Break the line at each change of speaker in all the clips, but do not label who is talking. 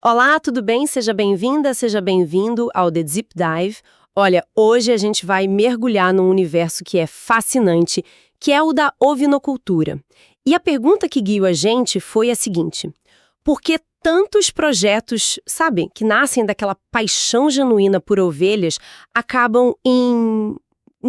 Olá, tudo bem? Seja bem-vinda, seja bem-vindo ao The Deep Dive. Olha, hoje a gente vai mergulhar num universo que é fascinante, que é o da ovinocultura. E a pergunta que guiou a gente foi a seguinte: por que tantos projetos, sabe, que nascem daquela paixão genuína por ovelhas, acabam em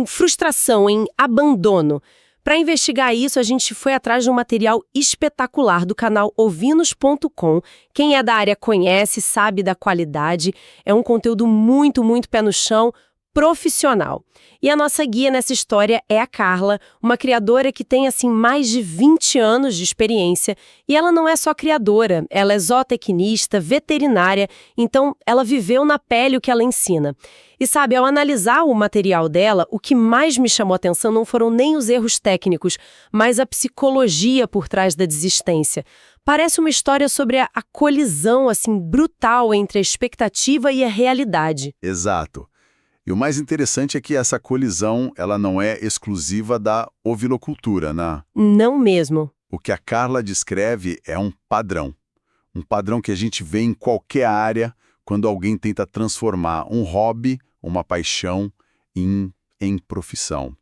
frustração, em abandono? Para investigar isso, a gente foi atrás de um material espetacular do canal ovinos.com. Quem é da área conhece, sabe da qualidade. É um conteúdo muito pé no chão, profissional. E a nossa guia nessa história é a Carla, uma criadora que tem, assim, mais de 20 anos de experiência. E ela não é só criadora, ela é zootecnista, veterinária, então ela viveu na pele o que ela ensina. E sabe, ao analisar o material dela, o que mais me chamou a atenção não foram nem os erros técnicos, mas a psicologia por trás da desistência. Parece uma história sobre a colisão, assim, brutal entre a expectativa e a realidade.
Exato. E o mais interessante é que essa colisão ela não é exclusiva da ovinocultura, né?
Não mesmo.
O que a Carla descreve é um padrão. Um padrão que a gente vê em qualquer área quando alguém tenta transformar um hobby, uma paixão, em profissão.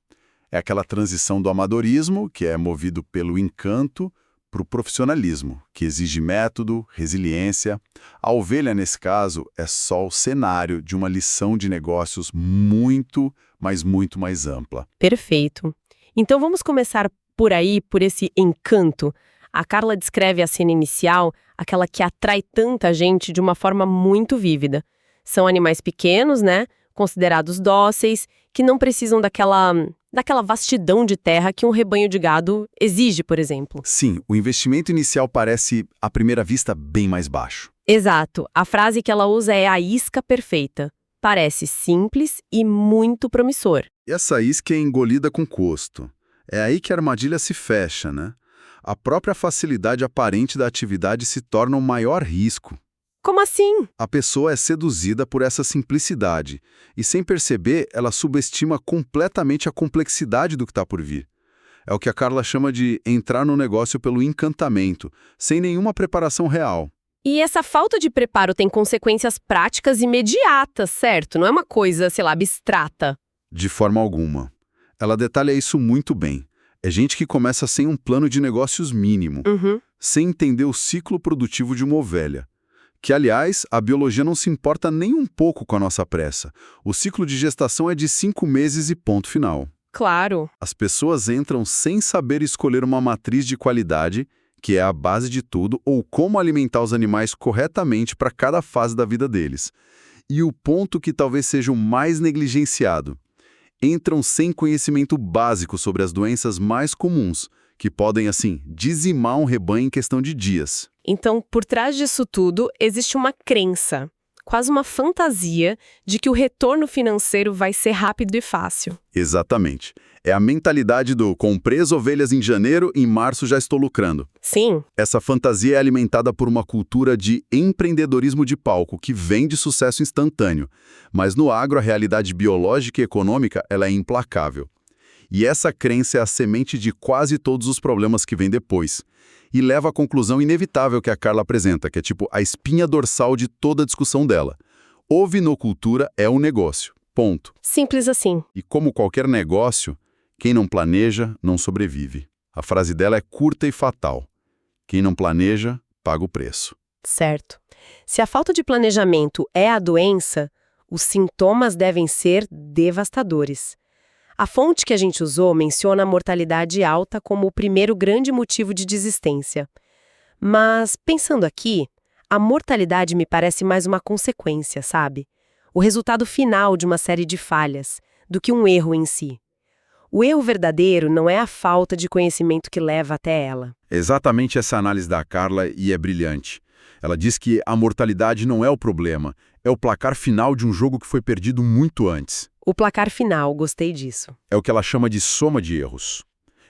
É aquela transição do amadorismo, que é movido pelo encanto, para o profissionalismo, que exige método, resiliência. A ovelha, nesse caso, é só o cenário de uma lição de negócios muito, mas muito mais ampla.
Perfeito. Então vamos começar por aí, por esse encanto. A Carla descreve a cena inicial, aquela que atrai tanta gente de uma forma muito vívida. São animais pequenos, né? Considerados dóceis, que não precisam daquela vastidão de terra que um rebanho de gado exige, por exemplo.
Sim, o investimento inicial parece, à primeira vista, bem mais baixo.
Exato. A frase que ela usa é a isca perfeita. Parece simples e muito promissor.
E essa isca é engolida com gosto. É aí que a armadilha se fecha, né? A própria facilidade aparente da atividade se torna um maior risco.
Como assim?
A pessoa é seduzida por essa simplicidade e, sem perceber, ela subestima completamente a complexidade do que está por vir. É o que a Carla chama de entrar no negócio pelo encantamento, sem nenhuma preparação real.
E essa falta de preparo tem consequências práticas imediatas, certo? Não é uma coisa, sei lá, abstrata.
De forma alguma. Ela detalha isso muito bem. É gente que começa sem um plano de negócios mínimo, sem entender o ciclo produtivo de uma ovelha. Que, aliás, a biologia não se importa nem um pouco com a nossa pressa. O ciclo de gestação é de 5 meses e ponto final.
Claro.
As pessoas entram sem saber escolher uma matriz de qualidade, que é a base de tudo, ou como alimentar os animais corretamente para cada fase da vida deles. E o ponto que talvez seja o mais negligenciado: entram sem conhecimento básico sobre as doenças mais comuns, que podem, assim, dizimar um rebanho em questão de dias.
Então, por trás disso tudo, existe uma crença, quase uma fantasia, de que o retorno financeiro vai ser rápido e fácil.
Exatamente. É a mentalidade do comprei as ovelhas em janeiro, em março já estou lucrando.
Sim.
Essa fantasia é alimentada por uma cultura de empreendedorismo de palco que vende sucesso instantâneo. Mas no agro, a realidade biológica e econômica ela é implacável. E essa crença é a semente de quase todos os problemas que vêm depois. E leva à conclusão inevitável que a Carla apresenta, que é tipo a espinha dorsal de toda a discussão dela. Ovinocultura é um negócio. Ponto.
Simples assim.
E como qualquer negócio, quem não planeja, não sobrevive. A frase dela é curta e fatal. Quem não planeja, paga o preço.
Certo. Se a falta de planejamento é a doença, os sintomas devem ser devastadores. A fonte que a gente usou menciona a mortalidade alta como o primeiro grande motivo de desistência. Mas, pensando aqui, a mortalidade me parece mais uma consequência, sabe? O resultado final de uma série de falhas, do que um erro em si. O erro verdadeiro não é a falta de conhecimento que leva até ela.
Exatamente essa análise da Carla e é brilhante. Ela diz que a mortalidade não é o problema, é o placar final de um jogo que foi perdido muito antes.
O placar final, gostei disso.
É o que ela chama de soma de erros.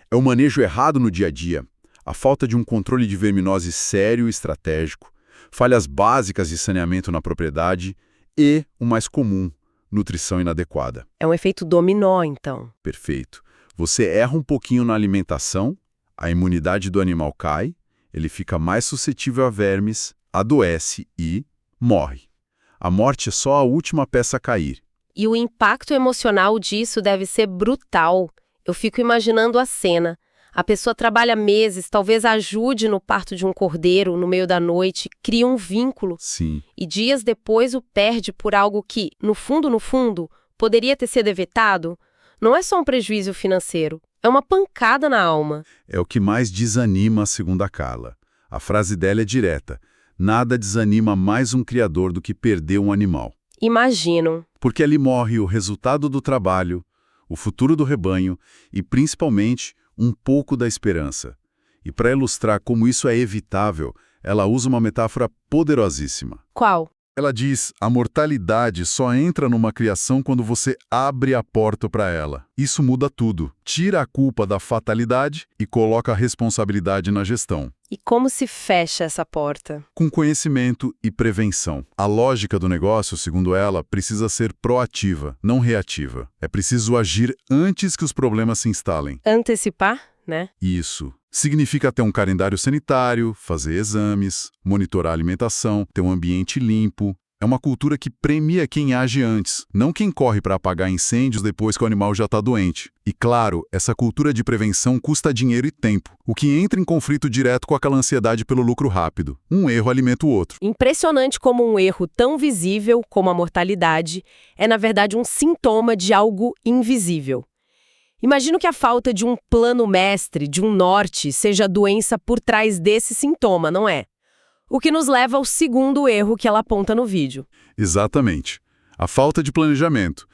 É o manejo errado no dia a dia, a falta de um controle de verminose sério e estratégico, falhas básicas de saneamento na propriedade e, o mais comum, nutrição inadequada.
É um efeito dominó, então.
Perfeito. Você erra um pouquinho na alimentação, a imunidade do animal cai, ele fica mais suscetível a vermes, adoece e morre. A morte é só a última peça a cair.
E o impacto emocional disso deve ser brutal. Eu fico imaginando a cena. A pessoa trabalha meses, talvez ajude no parto de um cordeiro no meio da noite, cria um vínculo.
Sim.
E dias depois o perde por algo que, no fundo, poderia ter sido evitado. Não é só um prejuízo financeiro, é uma pancada na alma.
É o que mais desanima, segundo a Carla. A frase dela é direta. Nada desanima mais um criador do que perder um animal.
Imagino.
Porque ali morre o resultado do trabalho, o futuro do rebanho e, principalmente, um pouco da esperança. E para ilustrar como isso é evitável, ela usa uma metáfora poderosíssima.
Qual?
Ela diz: a mortalidade só entra numa criação quando você abre a porta para ela. Isso muda tudo. Tira a culpa da fatalidade e coloca a responsabilidade na gestão.
E como se fecha essa porta?
Com conhecimento e prevenção. A lógica do negócio, segundo ela, precisa ser proativa, não reativa. É preciso agir antes que os problemas se instalem.
Antecipar, né?
Isso. Significa ter um calendário sanitário, fazer exames, monitorar a alimentação, ter um ambiente limpo. É uma cultura que premia quem age antes, não quem corre para apagar incêndios depois que o animal já está doente. E claro, essa cultura de prevenção custa dinheiro e tempo, o que entra em conflito direto com aquela ansiedade pelo lucro rápido. Um erro alimenta o outro.
Impressionante como um erro tão visível como a mortalidade é, na verdade, um sintoma de algo invisível. Imagino que a falta de um plano mestre, de um norte, seja a doença por trás desse sintoma, não é? O que nos leva ao segundo erro que ela aponta no vídeo.
Exatamente. A falta de planejamento.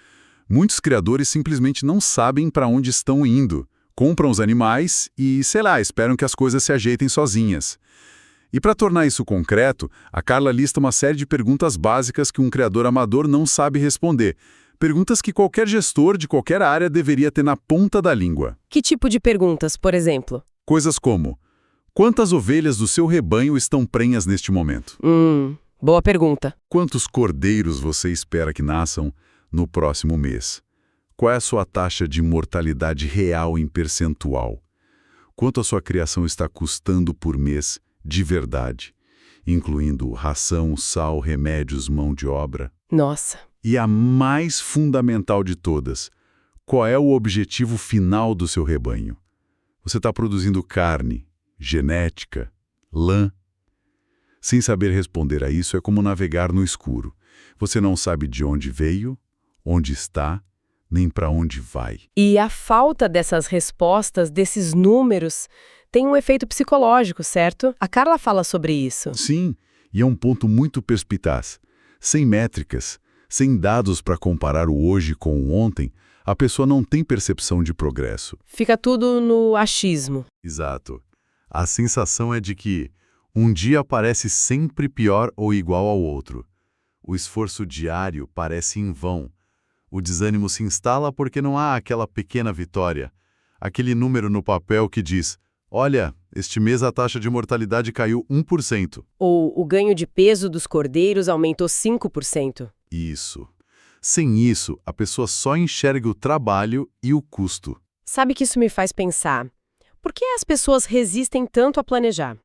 Muitos criadores simplesmente não sabem para onde estão indo. Compram os animais e, sei lá, esperam que as coisas se ajeitem sozinhas. E para tornar isso concreto, a Carla lista uma série de perguntas básicas que um criador amador não sabe responder. Perguntas que qualquer gestor de qualquer área deveria ter na ponta da língua.
Que tipo de perguntas, por exemplo?
Coisas como: quantas ovelhas do seu rebanho estão prenhas neste momento?
Boa pergunta.
Quantos cordeiros você espera que nasçam no próximo mês? Qual é a sua taxa de mortalidade real em percentual? Quanto a sua criação está custando por mês de verdade, incluindo ração, sal, remédios, mão de obra?
Nossa.
E a mais fundamental de todas, qual é o objetivo final do seu rebanho? Você está produzindo carne, genética, lã? Sem saber responder a isso é como navegar no escuro. Você não sabe de onde veio, onde está, nem para onde vai.
E a falta dessas respostas, desses números, tem um efeito psicológico, certo? A Carla fala sobre isso.
Sim, e é um ponto muito perspicaz. Sem métricas, sem dados para comparar o hoje com o ontem, a pessoa não tem percepção de progresso.
Fica tudo no achismo.
Exato. A sensação é de que um dia parece sempre pior ou igual ao outro. O esforço diário parece em vão. O desânimo se instala porque não há aquela pequena vitória, aquele número no papel que diz: olha, este mês a taxa de mortalidade caiu 1%.
Ou o ganho de peso dos cordeiros aumentou 5%.
Isso. Sem isso, a pessoa só enxerga o trabalho e o custo.
Sabe que isso me faz pensar? Por que as pessoas resistem tanto a planejar?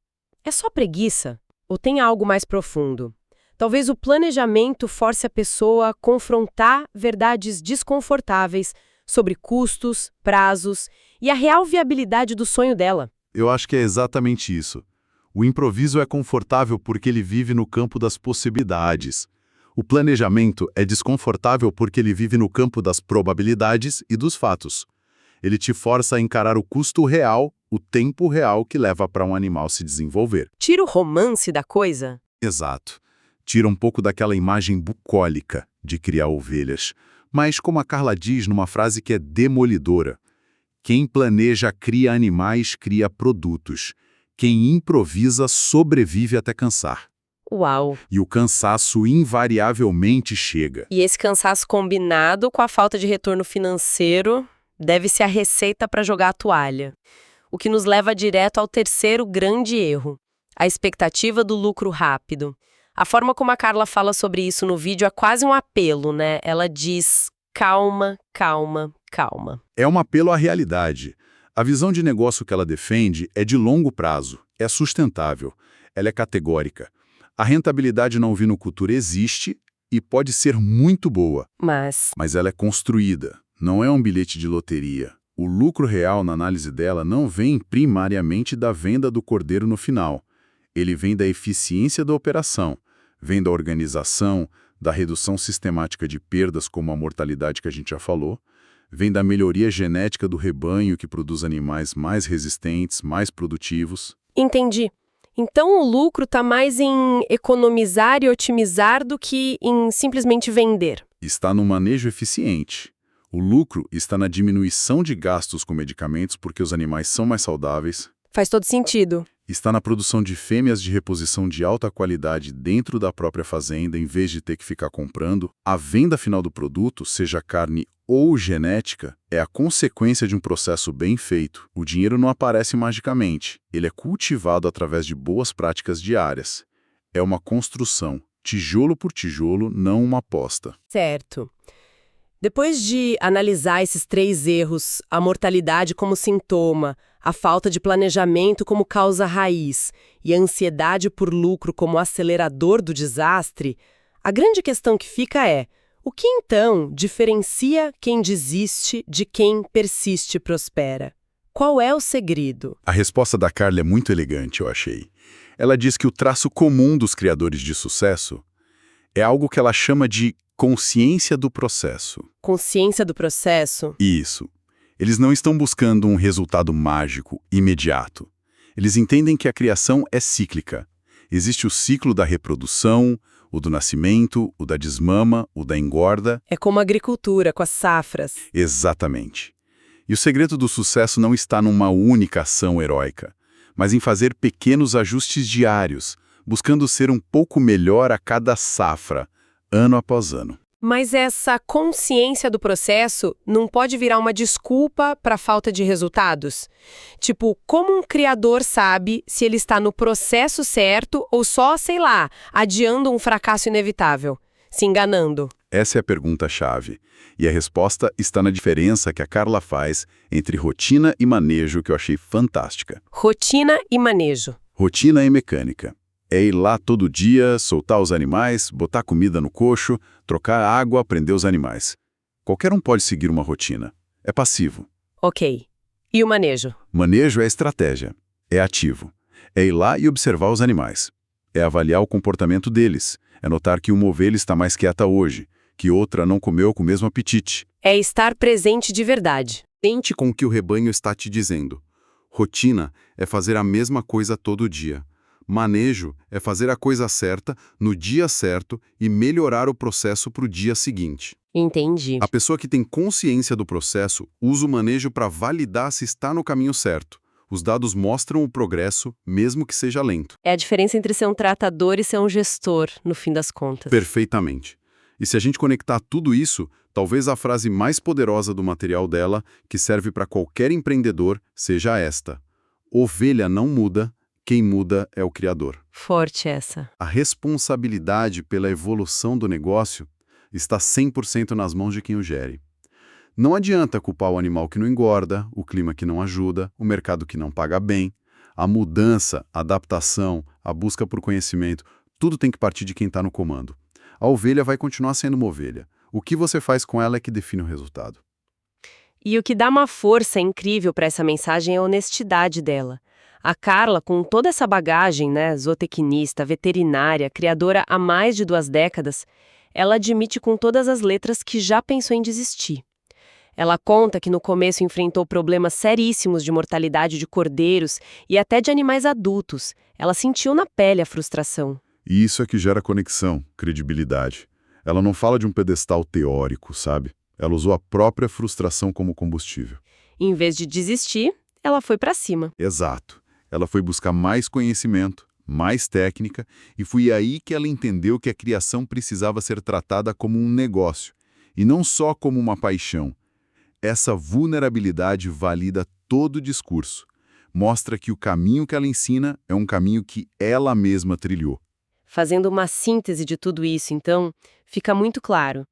É só preguiça? Ou tem algo mais profundo? Talvez o planejamento force a pessoa a confrontar verdades desconfortáveis sobre custos, prazos e a real viabilidade do sonho dela.
Eu acho que é exatamente isso. O improviso é confortável porque ele vive no campo das possibilidades. O planejamento é desconfortável porque ele vive no campo das probabilidades e dos fatos. Ele te força a encarar o custo real, o tempo real que leva para um animal se desenvolver.
Tira o romance da coisa?
Exato. Tira um pouco daquela imagem bucólica de criar ovelhas. Mas, como a Carla diz numa frase que é demolidora, quem planeja cria animais, cria produtos. Quem improvisa sobrevive até cansar.
Uau!
E o cansaço invariavelmente chega.
E esse cansaço combinado com a falta de retorno financeiro deve ser a receita para jogar a toalha. O que nos leva direto ao terceiro grande erro, a expectativa do lucro rápido. A forma como a Carla fala sobre isso no vídeo é quase um apelo, né? Ela diz: calma, calma, calma.
É um apelo à realidade. A visão de negócio que ela defende é de longo prazo, é sustentável, ela é categórica. A rentabilidade na ovinocultura existe e pode ser muito boa,
Mas
ela é construída, não é um bilhete de loteria. O lucro real na análise dela não vem primariamente da venda do cordeiro no final. Ele vem da eficiência da operação, vem da organização, da redução sistemática de perdas como a mortalidade que a gente já falou, vem da melhoria genética do rebanho que produz animais mais resistentes, mais produtivos.
entendi. Então o lucro está mais em economizar e otimizar do que em simplesmente vender.
Está no manejo eficiente. O lucro está na diminuição de gastos com medicamentos porque os animais são mais saudáveis.
Faz todo sentido.
Está na produção de fêmeas de reposição de alta qualidade dentro da própria fazenda, em vez de ter que ficar comprando. A venda final do produto, seja carne ou genética, é a consequência de um processo bem feito. O dinheiro não aparece magicamente. Ele é cultivado através de boas práticas diárias. É uma construção, tijolo por tijolo, não uma aposta.
Certo. Depois de analisar esses 3 erros, a mortalidade como sintoma, a falta de planejamento como causa raiz e a ansiedade por lucro como acelerador do desastre, a grande questão que fica é: o que então diferencia quem desiste de quem persiste e prospera? Qual é o segredo?
A resposta da Carla é muito elegante, eu achei. Ela diz que o traço comum dos criadores de sucesso é algo que ela chama de consciência do processo.
Consciência do processo?
Isso. Eles não estão buscando um resultado mágico, imediato. Eles entendem que a criação é cíclica. Existe o ciclo da reprodução, o do nascimento, o da desmama, o da engorda.
É como a agricultura, com as safras.
Exatamente. E o segredo do sucesso não está numa única ação heróica, mas em fazer pequenos ajustes diários, buscando ser um pouco melhor a cada safra, ano após ano.
Mas essa consciência do processo não pode virar uma desculpa para a falta de resultados? Tipo, como um criador sabe se ele está no processo certo ou só, sei lá, adiando um fracasso inevitável, se enganando?
Essa é a pergunta-chave. E a resposta está na diferença que a Carla faz entre rotina e manejo, que eu achei fantástica.
Rotina e manejo.
Rotina é mecânica. É ir lá todo dia, soltar os animais, botar comida no coxo, trocar água, prender os animais. Qualquer um pode seguir uma rotina. É passivo.
Ok. E o manejo?
Manejo é estratégia. É ativo. É ir lá e observar os animais. É avaliar o comportamento deles. É notar que uma ovelha está mais quieta hoje, que outra não comeu com o mesmo apetite.
É estar presente de verdade.
Tente com o que o rebanho está te dizendo. Rotina é fazer a mesma coisa todo dia. Manejo é fazer a coisa certa, no dia certo e melhorar o processo para o dia seguinte.
Entendi.
A pessoa que tem consciência do processo usa o manejo para validar se está no caminho certo. Os dados mostram o progresso, mesmo que seja lento.
É a diferença entre ser um tratador e ser um gestor, no fim das contas.
Perfeitamente. E se a gente conectar tudo isso, talvez a frase mais poderosa do material dela, que serve para qualquer empreendedor, seja esta: ovelha não muda, quem muda é o criador.
Forte essa.
A responsabilidade pela evolução do negócio está 100% nas mãos de quem o gere. Não adianta culpar o animal que não engorda, o clima que não ajuda, o mercado que não paga bem. A mudança, a adaptação, a busca por conhecimento, tudo tem que partir de quem está no comando. A ovelha vai continuar sendo uma ovelha. O que você faz com ela é que define o resultado.
E o que dá uma força incrível para essa mensagem é a honestidade dela. A Carla, com toda essa bagagem, né, zootecnista, veterinária, criadora há mais de 2 décadas, ela admite com todas as letras que já pensou em desistir. Ela conta que no começo enfrentou problemas seríssimos de mortalidade de cordeiros e até de animais adultos. Ela sentiu na pele a frustração.
E isso é que gera conexão, credibilidade. Ela não fala de um pedestal teórico, sabe? Ela usou a própria frustração como combustível.
Em vez de desistir, ela foi para cima.
Exato. Ela foi buscar mais conhecimento, mais técnica, e foi aí que ela entendeu que a criação precisava ser tratada como um negócio, e não só como uma paixão. Essa vulnerabilidade valida todo o discurso. Mostra que o caminho que ela ensina é um caminho que ela mesma trilhou.
Fazendo uma síntese de tudo isso, então, fica muito claro.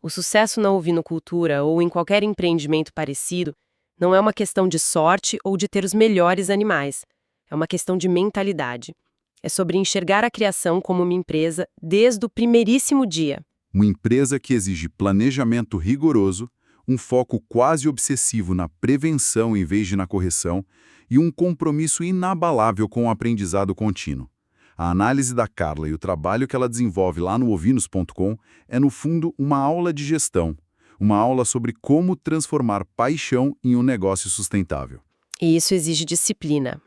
O sucesso na ovinocultura ou em qualquer empreendimento parecido não é uma questão de sorte ou de ter os melhores animais. É uma questão de mentalidade. É sobre enxergar a criação como uma empresa desde o primeiríssimo dia.
Uma empresa que exige planejamento rigoroso, um foco quase obsessivo na prevenção em vez de na correção e um compromisso inabalável com o aprendizado contínuo. A análise da Carla e o trabalho que ela desenvolve lá no ovinos.com é, no fundo, uma aula de gestão, uma aula sobre como transformar paixão em um negócio sustentável.
E isso exige disciplina.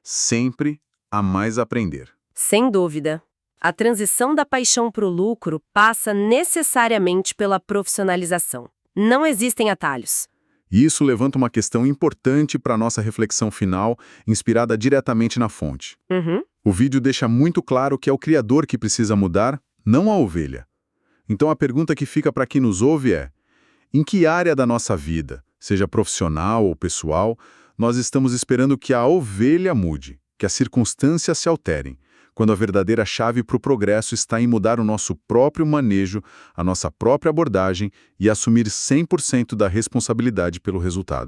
Sempre há mais a aprender.
Sem dúvida. A transição da paixão para o lucro passa necessariamente pela profissionalização. Não existem atalhos.
E isso levanta uma questão importante para a nossa reflexão final, inspirada diretamente na fonte. O vídeo deixa muito claro que é o criador que precisa mudar, não a ovelha. Então a pergunta que fica para quem nos ouve é: em que área da nossa vida, seja profissional ou pessoal, nós estamos esperando que a ovelha mude, que as circunstâncias se alterem, quando a verdadeira chave para o progresso está em mudar o nosso próprio manejo, a nossa própria abordagem e assumir 100% da responsabilidade pelo resultado?